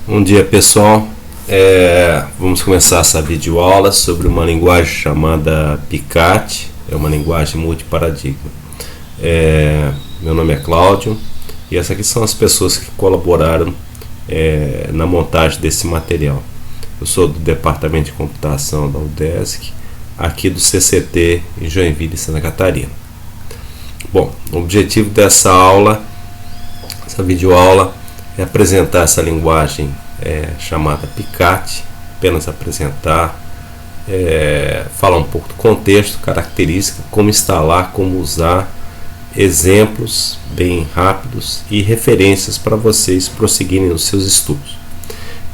Bom dia, pessoal. Vamos começar essa videoaula sobre uma linguagem chamada Picat. É uma linguagem multiparadigma. Meu nome é Cláudio e essas aqui são as pessoas que colaboraram na montagem desse material. Eu sou do Departamento de Computação da UDESC, aqui do CCT em Joinville, Santa Catarina. Bom, o objetivo dessa aula, essa videoaula, é apresentar essa linguagem chamada Picat, apenas apresentar, falar um pouco do contexto, característica, como instalar, como usar, exemplos bem rápidos e referências para vocês prosseguirem nos seus estudos.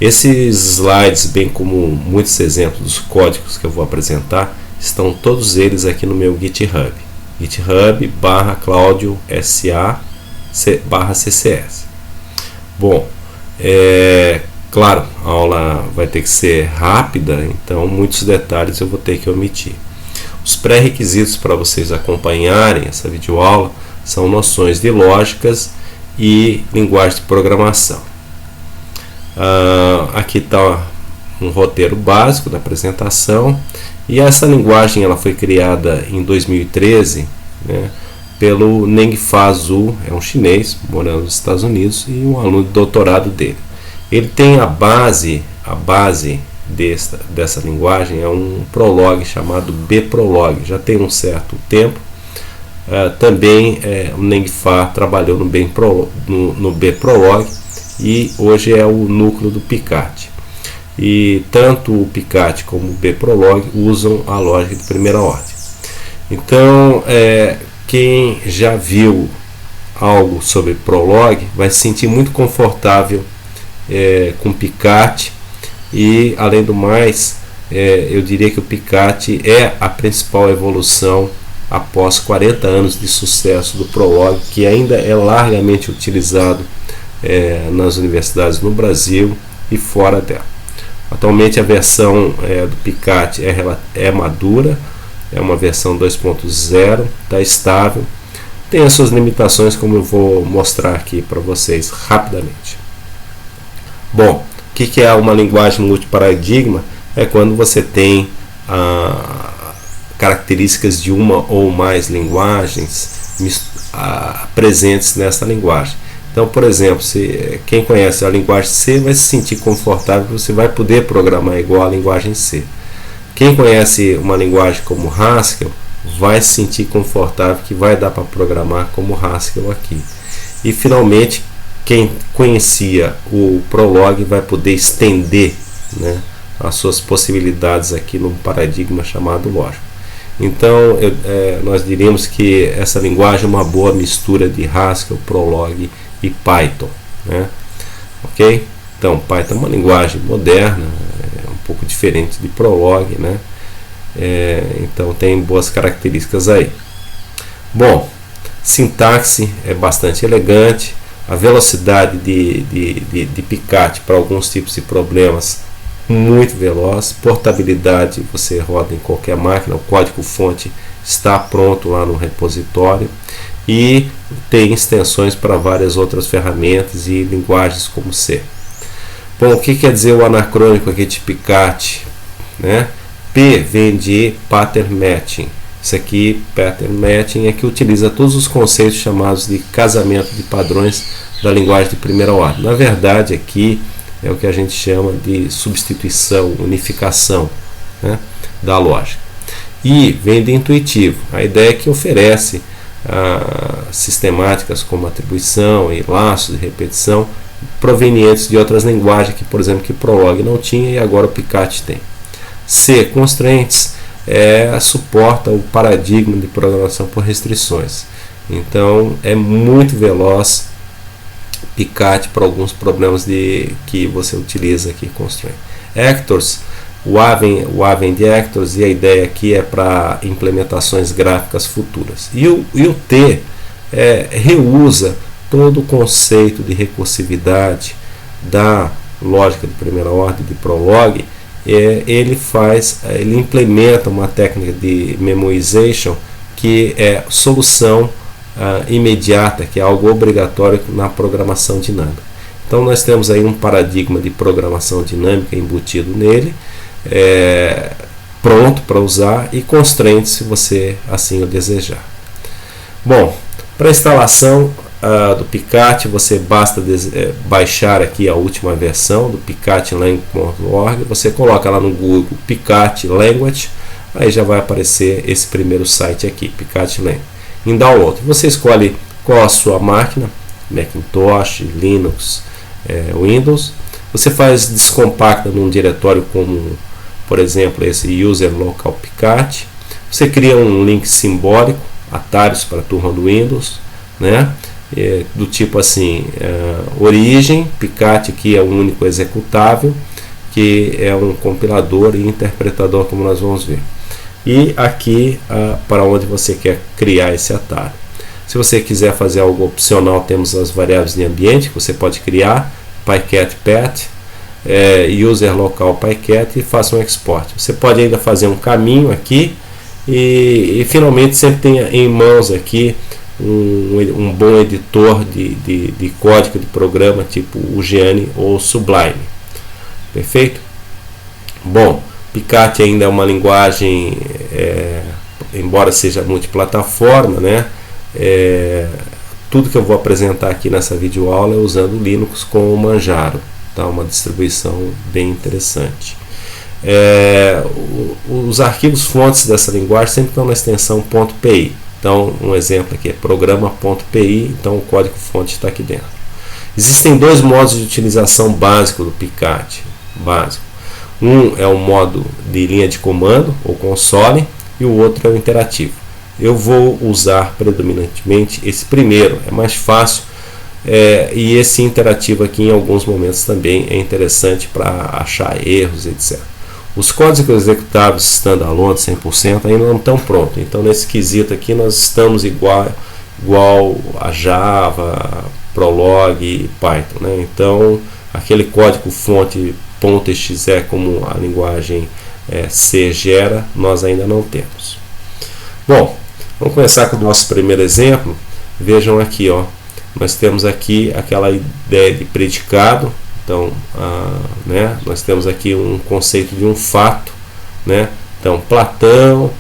Esses slides, bem como muitos exemplos dos códigos que eu vou apresentar, estão todos eles aqui no meu GitHub, github/claudiosa/ccs. Bom, claro, a aula vai ter que ser rápida, então muitos detalhes eu vou ter que omitir. Os pré-requisitos para vocês acompanharem essa videoaula são noções de lógicas e linguagem de programação. Aqui está um roteiro básico da apresentação, e essa linguagem ela foi criada em 2013, né, pelo Nengfa Zhu, é um chinês morando nos Estados Unidos e um aluno de doutorado dele. Ele tem a base dessa linguagem é um Prolog chamado Bprolog, já tem um certo tempo. Também o Nengfa trabalhou no Bprolog e hoje é o núcleo do Picat. E tanto o Picat como o Bprolog usam a lógica de primeira ordem. Então, quem já viu algo sobre Prolog vai se sentir muito confortável com Picat, e além do mais, eu diria que o Picat é a principal evolução após 40 anos de sucesso do Prolog, que ainda é largamente utilizado nas universidades no Brasil e fora dela. Atualmente a versão do Picat é madura, é uma versão 2.0, está estável, tem as suas limitações, como eu vou mostrar aqui para vocês rapidamente. Bom, o que é uma linguagem multiparadigma? É quando você tem características de uma ou mais linguagens presentes nessa linguagem. Então, por exemplo, quem conhece a linguagem C vai se sentir confortável, você vai poder programar igual à linguagem C. Quem conhece uma linguagem como Haskell vai se sentir confortável que vai dar para programar como Haskell aqui. E finalmente, quem conhecia o Prolog vai poder estender, né, as suas possibilidades aqui num paradigma chamado lógico. Então, nós diríamos que essa linguagem é uma boa mistura de Haskell, Prolog e Python, né? Ok? Então, Python é uma linguagem moderna, um pouco diferente de Prolog, né? Então tem boas características aí. Bom, sintaxe é bastante elegante, a velocidade de Picat para alguns tipos de problemas muito veloz, portabilidade, você roda em qualquer máquina, o código-fonte está pronto lá no repositório, e tem extensões para várias outras ferramentas e linguagens como C. Bom, o que quer dizer o anacrônico aqui de Picat, né? P vem de pattern matching. Isso aqui, pattern matching, é que utiliza todos os conceitos chamados de casamento de padrões da linguagem de primeira ordem. Na verdade, aqui é o que a gente chama de substituição, unificação, né, da lógica. E vem de intuitivo. A ideia é que oferece sistemáticas como atribuição e laços de repetição provenientes de outras linguagens que, por exemplo, que Prolog não tinha e agora o Picat tem. C, constraints, suporta o paradigma de programação por restrições. Então é muito veloz Picat para alguns problemas que você utiliza aqui constraint. Actors, o Aven de Actors, e a ideia aqui é para implementações gráficas futuras. E o T reusa todo o conceito de recursividade da lógica de primeira ordem de Prolog. Ele implementa uma técnica de memoization que é solução imediata, que é algo obrigatório na programação dinâmica. Então nós temos aí um paradigma de programação dinâmica embutido nele, pronto para usar, e constraints se você assim o desejar. Bom, para instalação do Picat, você basta baixar aqui a última versão do picatlang.org. Você coloca lá no Google Picat Language, aí já vai aparecer esse primeiro site aqui, Picat Lang. Em download, você escolhe qual a sua máquina, Macintosh, Linux, Windows. Você faz descompacta num diretório como, por exemplo, esse user local Picat. Você cria um link simbólico, atalhos para a turma do Windows, né? Do tipo assim, origem, Picat, que é o único executável, que é um compilador e interpretador, como nós vamos ver. E aqui para onde você quer criar esse atalho. Se você quiser fazer algo opcional, temos as variáveis de ambiente que você pode criar, PyCat-Path, user local PyCat, e faça um export. Você pode ainda fazer um caminho aqui e finalmente sempre tenha em mãos aqui um bom editor de código de programa tipo o Geane ou Sublime. Perfeito? Bom, Picat ainda é uma linguagem, embora seja multiplataforma, né? Tudo que eu vou apresentar aqui nessa videoaula é usando Linux com o Manjaro, tá? Uma distribuição bem interessante. Os arquivos fontes dessa linguagem sempre estão na extensão .pi. Então, um exemplo aqui é programa.pi, então o código fonte está aqui dentro. Existem dois modos de utilização básico do Picat. Um é o modo de linha de comando, ou console, e o outro é o interativo. Eu vou usar predominantemente esse primeiro, é mais fácil, e esse interativo aqui em alguns momentos também é interessante para achar erros, etc. Os códigos executáveis standalone 100% ainda não estão prontos, então nesse quesito aqui nós estamos igual a Java, Prolog e Python, né? Então aquele código fonte .exe, como a linguagem C gera, nós ainda não temos. Bom, vamos começar com o nosso primeiro exemplo. Vejam aqui, ó, nós temos aqui aquela ideia de predicado. Então, né, nós temos aqui um conceito de um fato, né? Então, Platão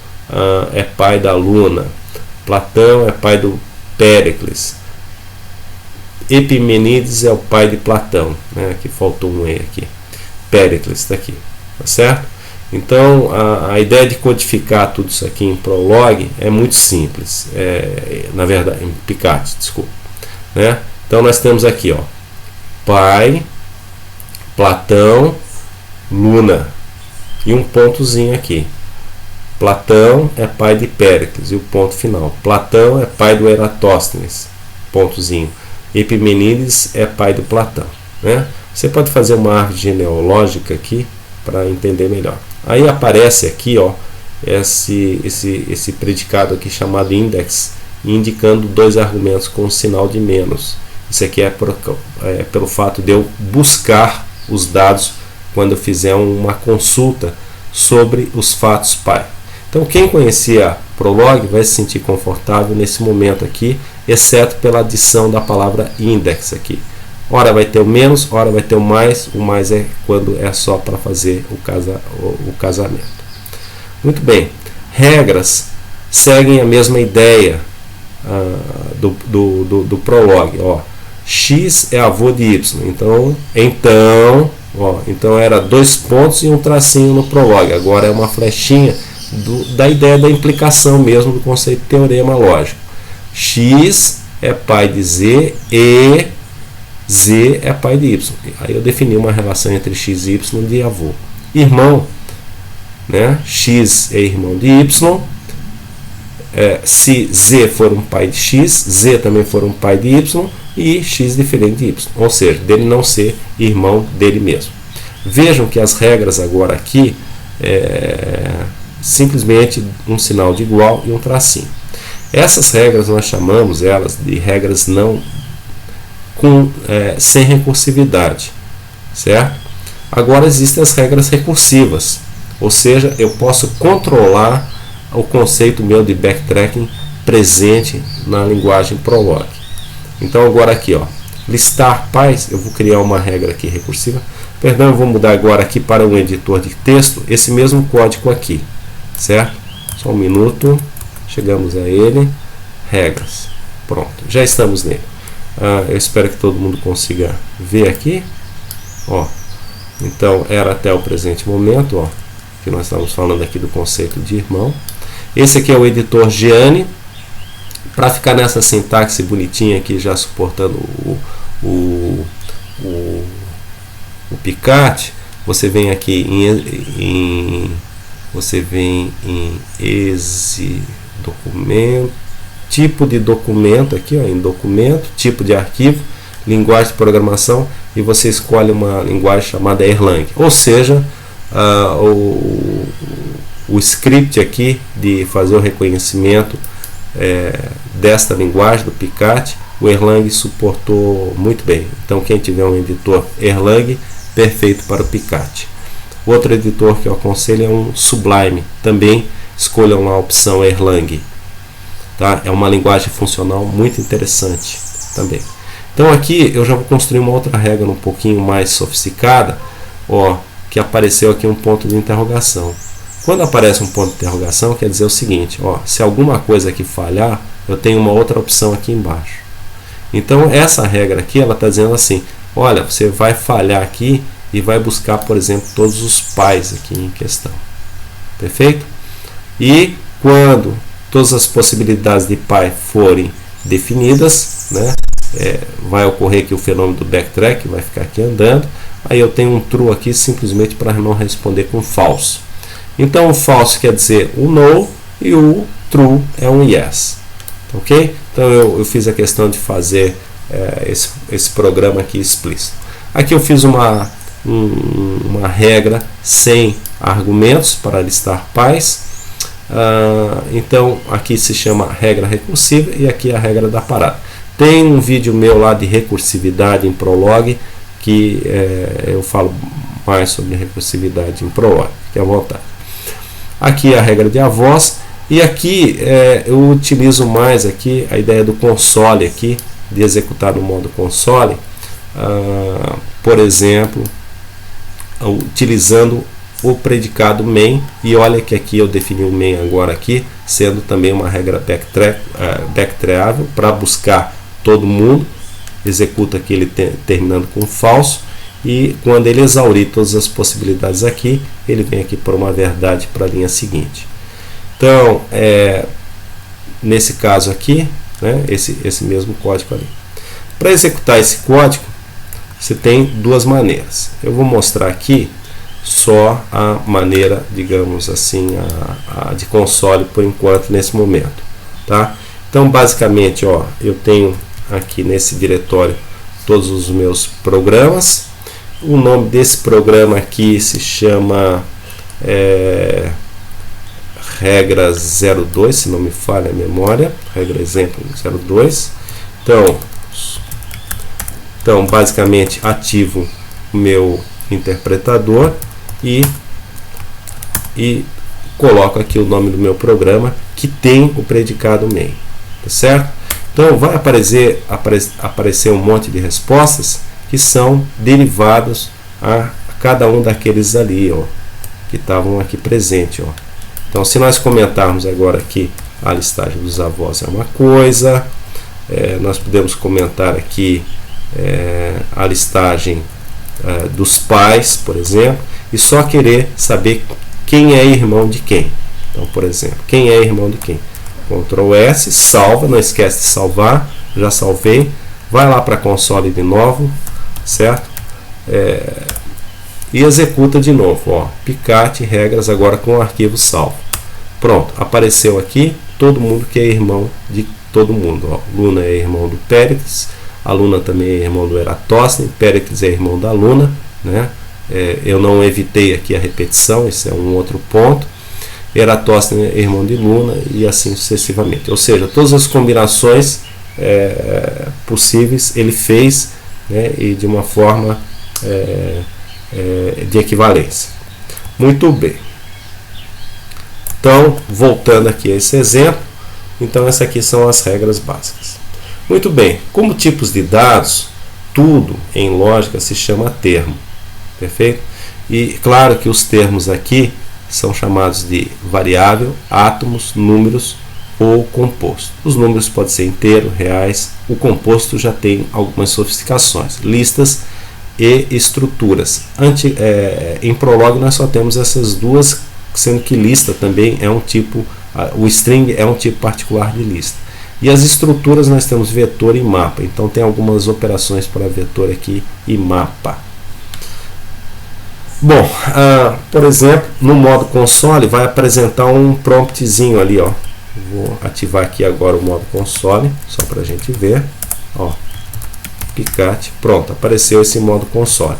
é pai da Luna, Platão é pai do Péricles, Epimenides é o pai de Platão, né? Aqui faltou um E aqui, Péricles está aqui, tá certo? Então, a ideia de codificar tudo isso aqui em Prolog é muito simples, na verdade, em Picat, desculpa, né? Então, nós temos aqui, ó, pai, Platão, Luna, e um pontozinho aqui. Platão é pai de Péricles, e o ponto final. Platão é pai do Eratóstenes, pontozinho. Epimenides é pai do Platão, né? Você pode fazer uma árvore genealógica aqui para entender melhor. Aí aparece aqui, ó, esse predicado aqui chamado index, indicando dois argumentos com sinal de menos. Isso aqui é pelo fato de eu buscar os dados quando eu fizer uma consulta sobre os fatos pai. Então quem conhecia Prolog vai se sentir confortável nesse momento aqui, exceto pela adição da palavra index aqui. Ora vai ter o menos, ora vai ter o mais é quando é só para fazer o casamento. Muito bem, regras seguem a mesma ideia do Prolog. Ó, X é avô de Y, então era dois pontos e um tracinho no Prolog, agora é uma flechinha da ideia da implicação mesmo do conceito de teorema lógico. X é pai de Z e Z é pai de Y. Aí eu defini uma relação entre X e Y de avô. Irmão, né? X é irmão de Y. Se Z for um pai de X, Z também for um pai de Y, e X diferente de Y, ou seja, dele não ser irmão dele mesmo. Vejam que as regras agora aqui simplesmente um sinal de igual e um tracinho. Essas regras nós chamamos elas de regras sem recursividade, certo? Agora existem as regras recursivas, ou seja, eu posso controlar o conceito meu de backtracking presente na linguagem Prolog. Então agora aqui, ó, listar pais, eu vou criar uma regra aqui recursiva. Perdão, eu vou mudar agora aqui para um editor de texto, esse mesmo código aqui, certo? Só um minuto, chegamos a ele, regras, pronto, já estamos nele. Eu espero que todo mundo consiga ver aqui, ó. Então, era até o presente momento, ó, que nós estamos falando aqui do conceito de irmão. Esse aqui é o editor Gianni, para ficar nessa sintaxe bonitinha aqui, já suportando o Picat. Você vem aqui você vem em exe documento, tipo de documento aqui, ó, em documento, tipo de arquivo, linguagem de programação, e você escolhe uma linguagem chamada Erlang, ou seja, o script aqui de fazer o reconhecimento desta linguagem do Picat, o Erlang suportou muito bem. Então, quem tiver um editor Erlang, perfeito para o Picat. Outro editor que eu aconselho é um Sublime, também escolham a opção Erlang, tá? É uma linguagem funcional muito interessante também. Então aqui eu já vou construir uma outra regra um pouquinho mais sofisticada, ó, que apareceu aqui um ponto de interrogação. Quando aparece um ponto de interrogação, quer dizer o seguinte, ó, se alguma coisa aqui falhar, eu tenho uma outra opção aqui embaixo. Então essa regra aqui, ela está dizendo assim, olha, você vai falhar aqui e vai buscar, por exemplo, todos os pais aqui em questão. Perfeito? E quando todas as possibilidades de pai forem definidas, né, vai ocorrer que o fenômeno do backtrack vai ficar aqui andando. Aí eu tenho um true aqui simplesmente para não responder com false. Então o false quer dizer o no e o true é um yes. Ok? Então eu fiz a questão de fazer esse programa aqui explícito. Aqui eu fiz uma regra sem argumentos para listar pais. Então aqui se chama regra recursiva e aqui é a regra da parada. Tem um vídeo meu lá de recursividade em Prolog que eu falo mais sobre recursividade em Prolog, fique à vontade. Aqui é a regra de avós e aqui eu utilizo mais aqui a ideia do console aqui, de executar no modo console, por exemplo, utilizando o predicado main, e olha que aqui eu defini o main agora aqui, sendo também uma regra backtrackável para buscar todo mundo, executa aqui ele terminando com falso, e quando ele exaurir todas as possibilidades aqui, ele vem aqui para uma verdade para a linha seguinte. Então, nesse caso aqui, né, esse mesmo código ali. Para executar esse código, você tem duas maneiras. Eu vou mostrar aqui só a maneira, digamos assim, a de console por enquanto nesse momento, tá? Então basicamente, ó, eu tenho aqui nesse diretório todos os meus programas. O nome desse programa aqui se chama regra 02, se não me falha a memória, regra exemplo 02. Então basicamente ativo o meu interpretador e coloco aqui o nome do meu programa que tem o predicado main, tá certo? Então vai aparecer um monte de respostas que são derivadas a cada um daqueles ali, ó, que estavam aqui presentes, ó. Então se nós comentarmos agora aqui a listagem dos avós é uma coisa, nós podemos comentar aqui a listagem dos pais, por exemplo, e só querer saber quem é irmão de quem. Então, por exemplo, quem é irmão de quem? Ctrl S, salva, não esquece de salvar, já salvei, vai lá para console de novo, certo? E executa de novo, ó, Picat, regras, agora com o arquivo salvo. Pronto, apareceu aqui todo mundo que é irmão de todo mundo, ó. Luna é irmão do Péricles, a Luna também é irmão do Eratóstenes, Péricles é irmão da Luna, né? Eu não evitei aqui a repetição, isso é um outro ponto. Eratóstenes é irmão de Luna e assim sucessivamente. Ou seja, todas as combinações possíveis ele fez, né, e de uma forma de equivalência. Muito bem. Então, voltando aqui a esse exemplo, então essas aqui são as regras básicas. Muito bem, como tipos de dados, tudo em lógica se chama termo, perfeito? E claro que os termos aqui são chamados de variável, átomos, números ou composto. Os números podem ser inteiros, reais, o composto já tem algumas sofisticações, listas e estruturas. Em Prolog nós só temos essas duas, sendo que lista também é um tipo, o string é um tipo particular de lista. E as estruturas nós temos vetor e mapa, então tem algumas operações para vetor aqui e mapa. Bom, por exemplo, no modo console vai apresentar um promptzinho ali, ó. Vou ativar aqui agora o modo console, só para a gente ver, ó. Picat, pronto, apareceu esse modo console.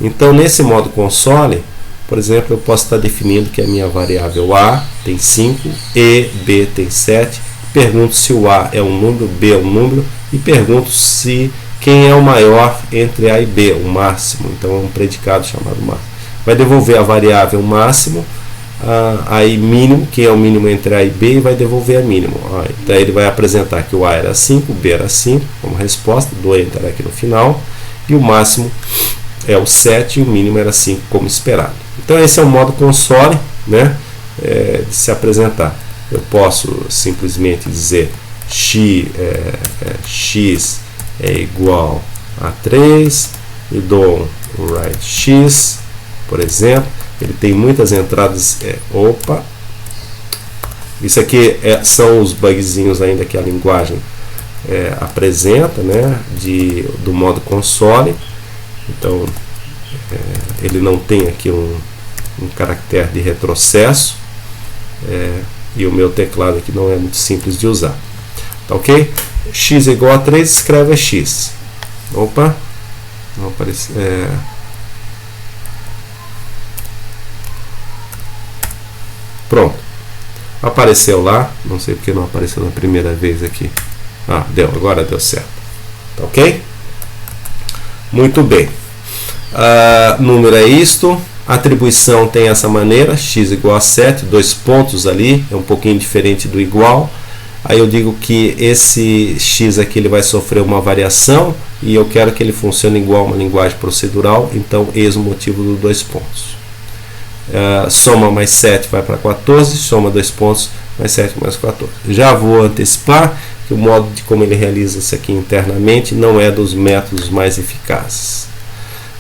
Então nesse modo console, por exemplo, eu posso estar definindo que a minha variável A tem 5, E, B tem 7, pergunto se o A é um número, B é um número, e pergunto se quem é o maior entre A e B, o máximo, então é um predicado chamado máximo. Vai devolver a variável máximo, aí mínimo, quem é o mínimo entre A e B, e vai devolver a mínimo. Então ele vai apresentar que o A era 5, o B era 5, como resposta, do enter aqui no final, e o máximo é o 7 e o mínimo era 5, como esperado. Então esse é o modo console, né, de se apresentar. Eu posso simplesmente dizer x é igual a 3 e dou um write x, por exemplo. Ele tem muitas entradas. Isso aqui são os bugzinhos ainda que a linguagem apresenta, né, do modo console. Então ele não tem aqui um caractere de retrocesso, e o meu teclado aqui não é muito simples de usar. Tá ok? X é igual a 3, escreve x. Opa, não apareceu. Pronto, apareceu lá, não sei porque não apareceu na primeira vez aqui. Deu, agora deu certo. Tá ok? Muito bem. Número é isto. Atribuição tem essa maneira, x igual a 7, 2 pontos ali, é um pouquinho diferente do igual. Aí eu digo que esse x aqui ele vai sofrer uma variação e eu quero que ele funcione igual a uma linguagem procedural, então eis o motivo dos 2 pontos. Soma mais 7 vai para 14, soma 2 pontos, mais 7 mais 14. Já vou antecipar que o modo de como ele realiza isso aqui internamente não é dos métodos mais eficazes.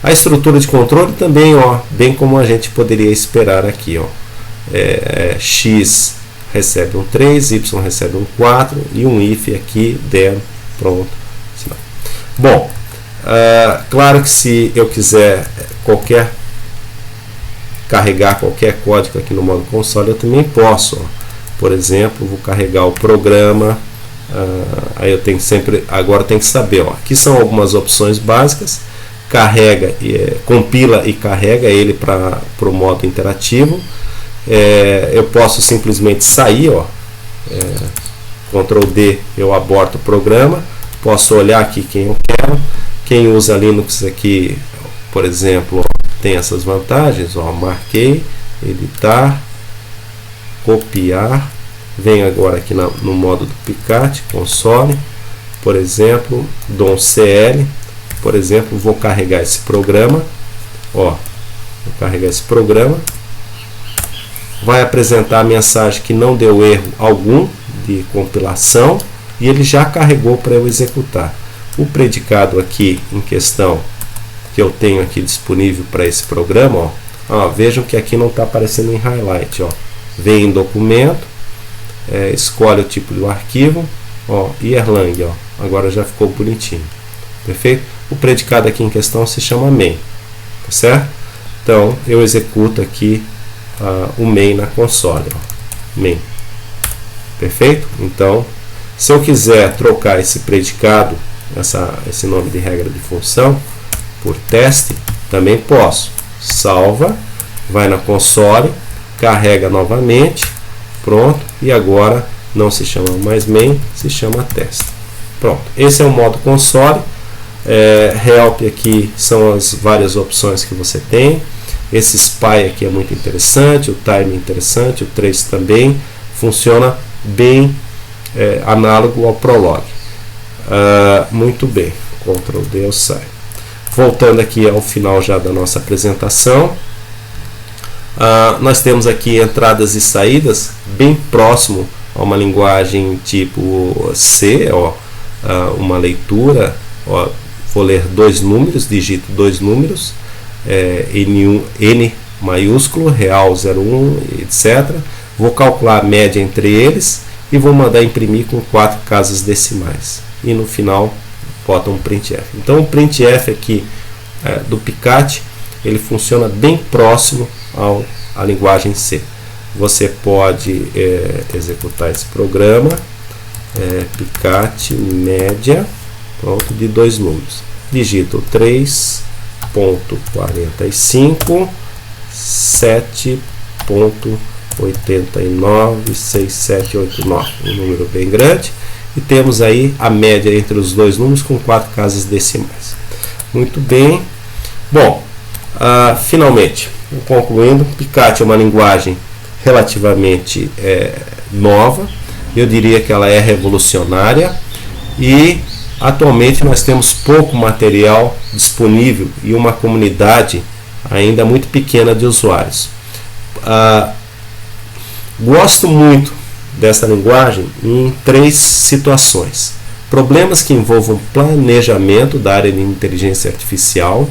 A estrutura de controle também, ó, bem como a gente poderia esperar aqui, ó. X recebe um 3, Y recebe um 4 e um if aqui, then, pronto. Bom, claro que se eu quiser carregar qualquer código aqui no modo console, eu também posso. Ó. Por exemplo, vou carregar o programa, aí eu tenho sempre, agora tem que saber, ó, aqui são algumas opções básicas. Carrega, compila e carrega ele para o modo interativo. Eu posso simplesmente sair, ó, Ctrl D, eu aborto o programa. Posso olhar aqui quem eu quero. Quem usa Linux aqui, por exemplo, ó, tem essas vantagens, ó, marquei, editar, copiar. Venho agora aqui no modo do Picat, console, por exemplo, dou um CL. Por exemplo, vou carregar esse programa, ó, vou carregar esse programa, vai apresentar a mensagem que não deu erro algum de compilação e ele já carregou para eu executar. O predicado aqui em questão que eu tenho aqui disponível para esse programa, ó, vejam que aqui não está aparecendo em highlight, ó, vem em documento, escolhe o tipo do arquivo, ó, e Erlang, ó, agora já ficou bonitinho, perfeito? O predicado aqui em questão se chama main, tá certo? Então eu executo aqui o main na console, ó, main, perfeito? Então, se eu quiser trocar esse predicado, esse nome de regra de função, por teste, também posso. Salva, vai na console, carrega novamente, pronto, e agora não se chama mais main, se chama teste. Pronto, esse é o modo console. Help aqui são as várias opções que você tem. Esse spy aqui é muito interessante, o time é interessante, o trace também funciona bem, análogo ao Prolog. Muito bem. Ctrl D eu saio. Voltando aqui ao final já da nossa apresentação, nós temos aqui entradas e saídas bem próximo a uma linguagem tipo C, uma leitura, vou ler 2 números, digito 2 números, N maiúsculo, real 01, etc. Vou calcular a média entre eles e vou mandar imprimir com 4 casas decimais. E no final bota um printf. Então o printf aqui do Picat, ele funciona bem próximo à linguagem C. Você pode executar esse programa, Picat média, pronto, de 2 números. Digito 3.45 7.896789, um número bem grande, e temos aí a média entre os 2 números com 4 casas decimais. Muito bem. Bom, finalmente, concluindo, Picat é uma linguagem relativamente nova, eu diria que ela é revolucionária, e atualmente nós temos pouco material disponível e uma comunidade ainda muito pequena de usuários. Gosto muito dessa linguagem em 3 situações: problemas que envolvam planejamento da área de inteligência artificial,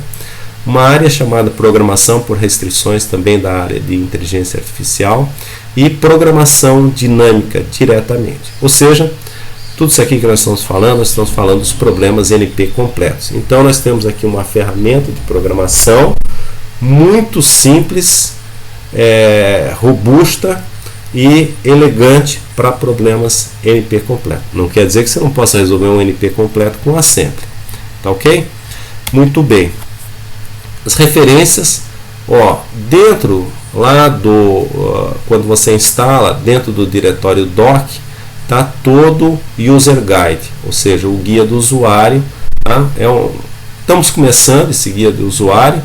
uma área chamada programação por restrições também da área de inteligência artificial, e programação dinâmica diretamente. Ou seja, tudo isso aqui que nós estamos falando dos problemas NP completos. Então nós temos aqui uma ferramenta de programação muito simples, robusta e elegante para problemas NP completo. Não quer dizer que você não possa resolver um NP completo com assembly. Tá ok? Muito bem. As referências, dentro lá quando você instala, dentro do diretório doc, está todo user guide, ou seja, o guia do usuário. Tá? Estamos começando esse guia do usuário,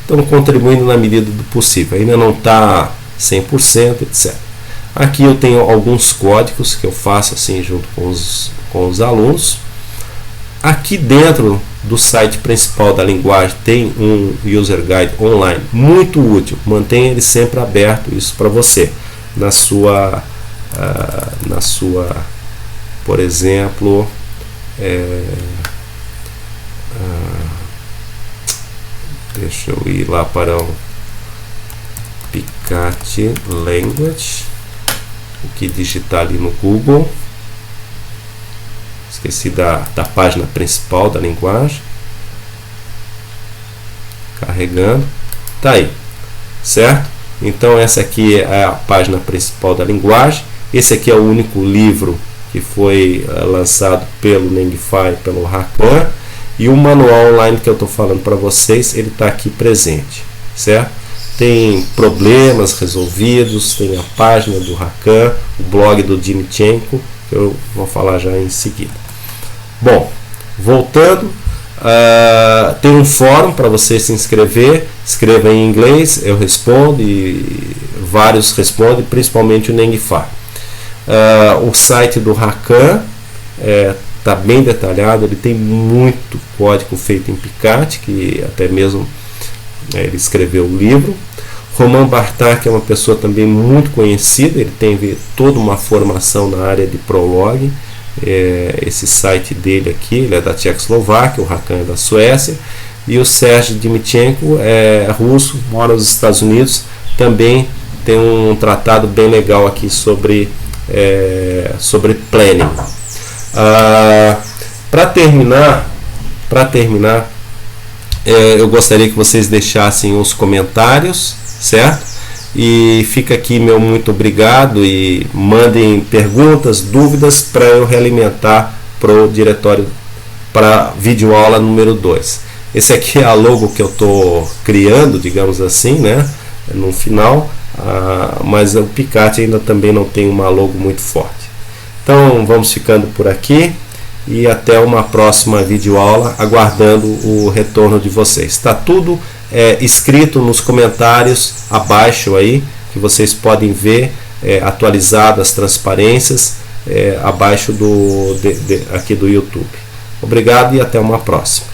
estamos contribuindo na medida do possível, ainda não está 100%, etc. Aqui eu tenho alguns códigos que eu faço assim junto com os alunos. Aqui dentro do site principal da linguagem tem um user guide online muito útil, mantenha ele sempre aberto, isso para você na sua por exemplo, deixa eu ir lá para o Picat Language, o que digitar ali no Google. Esqueci da página principal da linguagem. Carregando. Tá aí, certo? Então essa aqui é a página principal da linguagem. Esse aqui é o único livro que foi lançado pelo NENGFI, pelo Rakan, e o manual online que eu estou falando para vocês, ele está aqui presente, certo? Tem problemas resolvidos, tem a página do Rakan, o blog do Dmytchenko, que eu vou falar já em seguida. Bom, voltando, tem um fórum para você se inscrever. Escreva em inglês, eu respondo e vários respondem, principalmente o NENGFI. O site do Rakan está bem detalhado, ele tem muito código feito em Picat, que até mesmo ele escreveu o livro. Roman Bartak é uma pessoa também muito conhecida, ele tem toda uma formação na área de Prolog. Esse site dele aqui, ele é da Tchecoslováquia, o Rakan é da Suécia, e o Sergei Dmytchenko é russo, mora nos Estados Unidos, também tem um tratado bem legal aqui sobre planning. Para terminar, eu gostaria que vocês deixassem os comentários, certo? E fica aqui meu muito obrigado e mandem perguntas, dúvidas para eu realimentar para o diretório, para videoaula número 2. Esse aqui é a logo que eu estou criando, digamos assim, né? No final, mas o Picat ainda também não tem uma logo muito forte. Então vamos ficando por aqui e até uma próxima videoaula, aguardando o retorno de vocês. Está tudo escrito nos comentários abaixo aí, que vocês podem ver atualizadas as transparências abaixo aqui do YouTube. Obrigado e até uma próxima.